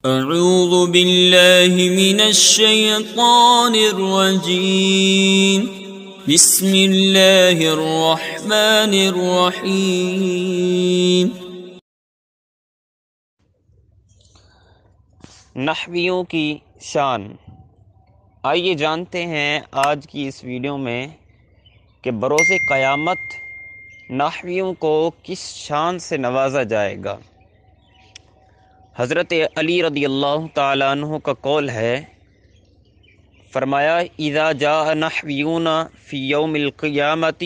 اعوذ باللہ من الشیطان الرجیم بسم اللہ الرحمن الرحیم۔ نحویوں کی شان۔ آئیے جانتے ہیں آج کی اس ویڈیو میں کہ بروز قیامت نحویوں کو کس شان سے نوازا جائے گا۔ حضرت علی رضی اللہ تعالیٰ عنہ کا قول ہے، فرمایا اذا جاء نحویون فی یوم القیامت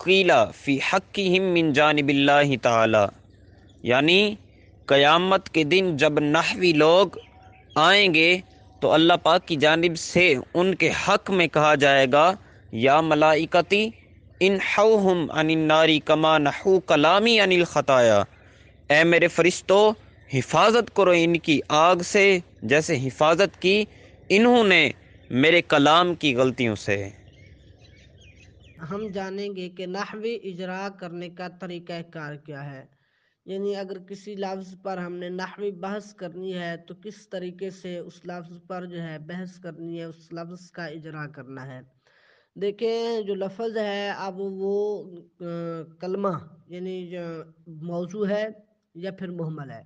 قیل فی حقہم من جانب اللہ تعالی، یعنی قیامت کے دن جب نحوی لوگ آئیں گے تو اللہ پاک کی جانب سے ان کے حق میں کہا جائے گا، یا ملائکتی انحوہم عن النار کما نحو کلامی عن الخطایا، اے میرے فرشتوں حفاظت کرو ان کی آگ سے جیسے حفاظت کی انہوں نے میرے کلام کی غلطیوں سے۔ ہم جانیں گے کہ نحوی اجرا کرنے کا طریقہ کار کیا ہے، یعنی اگر کسی لفظ پر ہم نے نحوی بحث کرنی ہے تو کس طریقے سے اس لفظ پر بحث کرنی ہے، اس لفظ کا اجرا کرنا ہے۔ دیکھیں جو لفظ ہے اب وہ کلمہ یعنی جو موضوع ہے یا پھر مہمل ہے۔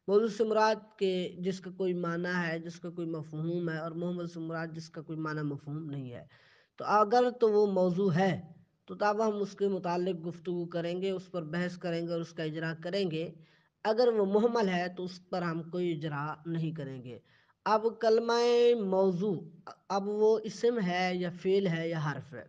موضوع سے مراد کہ جس کا کوئی معنی ہے، جس کا کوئی مفہوم ہے، اور مہمل سے مراد جس کا کوئی معنی مفہوم نہیں ہے۔ تو اگر تو وہ موضوع ہے تو تب ہم اس کے متعلق گفتگو کریں گے، اس پر بحث کریں گے اور اس کا اجرا کریں گے۔ اگر وہ مہمل ہے تو اس پر ہم کوئی اجرا نہیں کریں گے۔ اب کلمہ موضوع اب وہ اسم ہے یا فعل ہے یا حرف ہے،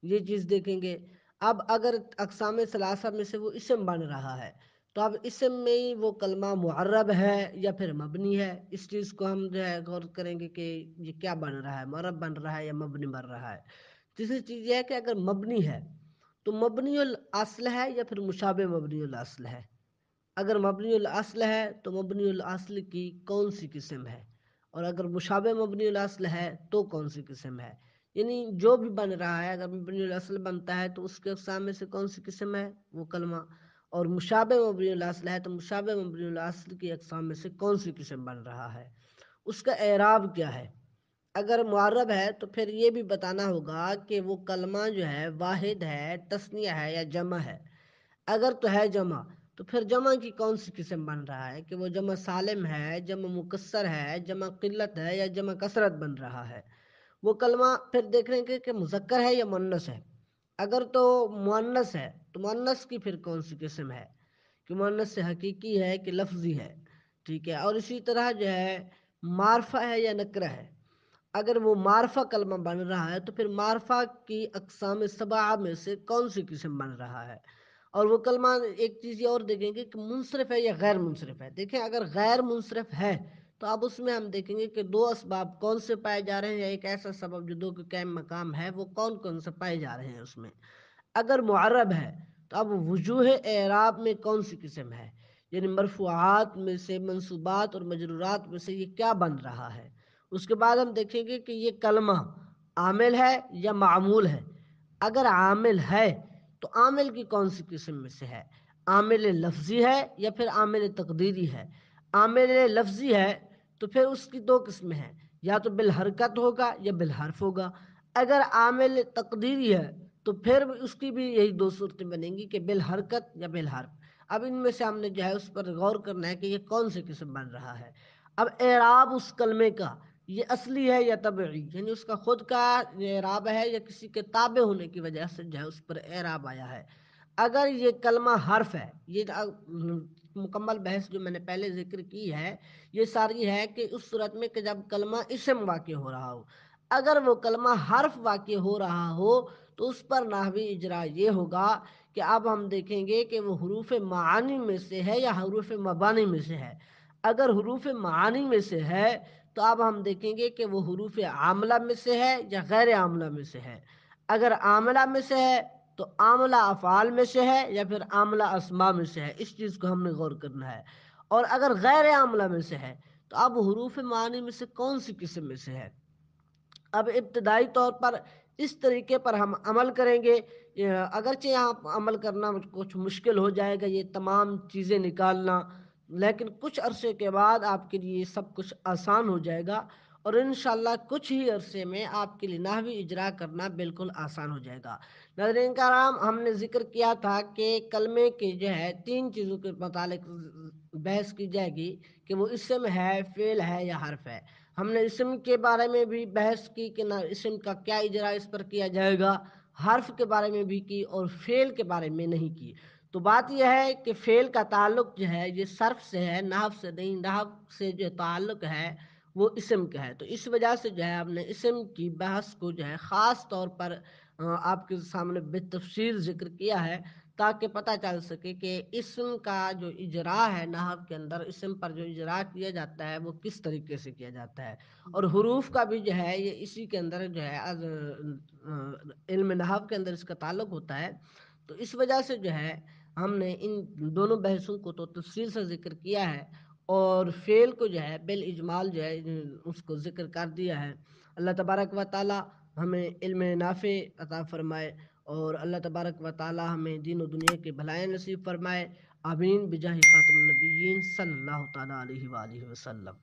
یہ چیز دیکھیں گے۔ اب اگر اقسام ثلاثہ میں سے وہ اسم بن رہا ہے تو اب اسم میں ہی وہ کلمہ معرب ہے یا پھر مبنی ہے، اس چیز کو ہم غور کریں گے کہ یہ کیا بن رہا ہے، معرب بن رہا ہے یا مبنی بن رہا ہے۔ تیسری چیز یہ ہے کہ اگر مبنی ہے تو مبنی الاصل ہے یا پھر مشابہ مبنی الاصل ہے۔ اگر مبنی الاصل ہے تو مبنی الاصل کی کون سی قسم ہے، اور اگر مشابہ مبنی الاصل ہے تو کون سی قسم ہے۔ یعنی جو بھی بن رہا ہے اگر مبنی الاصل بنتا ہے تو اس کے اقسام میں سے کون سی قسم ہے وہ کلمہ، اور مشابہ مبنی الاصل ہے تو مشابہ مبنی الاصل کی اقسام میں سے کون سی قسم بن رہا ہے، اس کا اعراب کیا ہے۔ اگر معرب ہے تو پھر یہ بھی بتانا ہوگا کہ وہ کلمہ واحد ہے، تثنیہ ہے یا جمع ہے۔ اگر تو ہے جمع تو پھر جمع کی کون سی قسم بن رہا ہے، کہ وہ جمع سالم ہے، جمع مکسر ہے، جمع قلت ہے یا جمع کثرت بن رہا ہے۔ وہ کلمہ پھر دیکھ رہے ہیں کہ مذکر ہے یا مؤنث ہے۔ اگر تو مؤنث ہے تو مؤنث کی پھر کون سی قسم ہے، کہ مؤنث سے حقیقی ہے کہ لفظی ہے، ٹھیک ہے۔ اور اسی طرح معرفہ ہے یا نکرہ ہے۔ اگر وہ معرفہ کلمہ بن رہا ہے تو پھر معرفہ کی اقسام سبعہ میں سے کون سی قسم بن رہا ہے۔ اور وہ کلمہ ایک چیز یہ اور دیکھیں گے کہ منصرف ہے یا غیر منصرف ہے۔ دیکھیں اگر غیر منصرف ہے تو اب اس میں ہم دیکھیں گے کہ دو اسباب کون سے پائے جا رہے ہیں، یا ایک ایسا سبب جو دو کے قائم مقام ہے وہ کون کون سے پائے جا رہے ہیں اس میں۔ اگر معرب ہے تو اب وجوہ اعراب میں کون سی قسم ہے، یعنی مرفوعات میں سے، منصوبات اور مجرورات میں سے یہ کیا بن رہا ہے۔ اس کے بعد ہم دیکھیں گے کہ یہ کلمہ عامل ہے یا معمول ہے۔ اگر عامل ہے تو عامل کی کون سی قسم میں سے ہے، عامل لفظی ہے یا پھر عامل تقدیری ہے۔ عامل لفظی ہے تو پھر اس کی دو قسمیں ہیں، یا تو بالحرکت ہوگا یا بالحرف ہوگا۔ اگر عامل تقدیری ہے تو پھر اس کی بھی یہی دو صورتیں بنیں گی کہ بالحرکت یا بالحرف۔ اب ان میں سے ہم نے اس پر غور کرنا ہے کہ یہ کون سی قسم بن رہا ہے۔ اب اعراب اس کلمے کا یہ اصلی ہے یا طبعی، یعنی اس کا خود کا اعراب ہے یا کسی کے تابع ہونے کی وجہ سے اس پر اعراب آیا ہے۔ اگر یہ کلمہ حرف ہے، یہ مکمل بحث جو میں نے پہلے ذکر کی ہے یہ ساری ہے کہ اس صورت میں کہ جب کلمہ اسم واقع ہو رہا ہو۔ اگر وہ کلمہ حرف واقع ہو رہا ہو تو اس پر نحوی اجرا یہ ہوگا کہ اب ہم دیکھیں گے کہ وہ حروف معانی میں سے ہے یا حروف مبانی میں سے ہے۔ اگر حروف معانی میں سے ہے تو اب ہم دیکھیں گے کہ وہ حروف عاملہ میں سے ہے یا غیر عاملہ میں سے ہے۔ اگر عاملہ میں سے ہے تو عاملہ افعال میں سے ہے یا پھر عاملہ اسماء میں سے ہے، اس چیز کو ہم نے غور کرنا ہے۔ اور اگر غیر عاملہ میں سے ہے تو اب حروف معانی میں سے کون سی قسم میں سے ہے۔ اب ابتدائی طور پر اس طریقے پر ہم عمل کریں گے، اگرچہ یہاں عمل کرنا کچھ مشکل ہو جائے گا، یہ تمام چیزیں نکالنا، لیکن کچھ عرصے کے بعد آپ کے لیے سب کچھ آسان ہو جائے گا، اور انشاءاللہ کچھ ہی عرصے میں آپ کے لیے نحوی اجرا کرنا بالکل آسان ہو جائے گا۔ ناظرین کرام، ہم نے ذکر کیا تھا کہ کلمے کے جو ہے 3 چیزوں کے متعلق بحث کی جائے گی کہ وہ اسم ہے، فعل ہے یا حرف ہے۔ ہم نے اسم کے بارے میں بھی بحث کی کہ نہ اسم کا کیا اجرا اس پر کیا جائے گا، حرف کے بارے میں بھی کی، اور فعل کے بارے میں نہیں کی۔ تو بات یہ ہے کہ فعل کا تعلق جو ہے یہ صرف سے ہے، نحو سے نہیں۔ نحو سے جو تعلق ہے وہ اسم کا ہے، تو اس وجہ سے جو ہے ہم نے اسم کی بحث کو جو ہے خاص طور پر آپ کے سامنے بالتفصیل ذکر کیا ہے، تاکہ پتہ چل سکے کہ اسم کا جو اجرا ہے نحو کے اندر، اسم پر جو اجرا کیا جاتا ہے وہ کس طریقے سے کیا جاتا ہے، اور حروف کا بھی جو ہے یہ اسی کے اندر جو ہے علم نحو کے اندر اس کا تعلق ہوتا ہے۔ تو اس وجہ سے جو ہے ہم نے ان دونوں بحثوں کو تو تفصیل سے ذکر کیا ہے، اور فعل کو جو ہے بالاجمال جو ہے اس کو ذکر کر دیا ہے۔ اللہ تبارک و تعالی ہمیں علم نافع عطا فرمائے، اور اللہ تبارک و تعالی ہمیں دین و دنیا کے بھلائیں نصیب فرمائے۔ آمین بجاہ خاتم النبیین صلی اللہ تعالی علیہ وآلہ وسلم۔